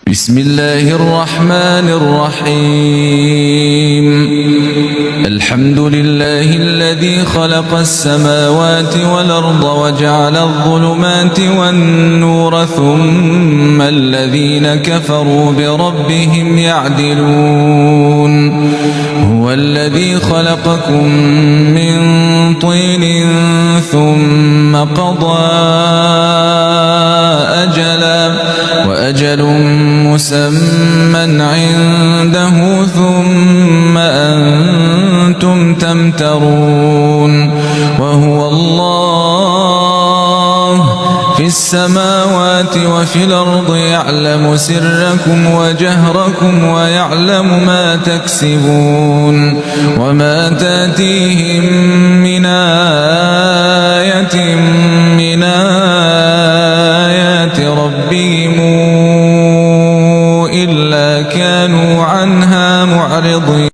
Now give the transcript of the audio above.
بسم الله الرحمن الرحيم. الحمد لله الذي خلق السماوات والأرض وجعل الظلمات والنور ثم الذين كفروا بربهم يعدلون. هو الذي خلقكم من طين ثم قضى أجلا وأجل مسمى عنده ثم أنتم تمترون. وهو الله في السماوات وفي الأرض يعلم سركم وجهركم ويعلم ما تكسبون. وما تأتيهم من آية من آيات ربهم إلا كانوا عنها معرضين.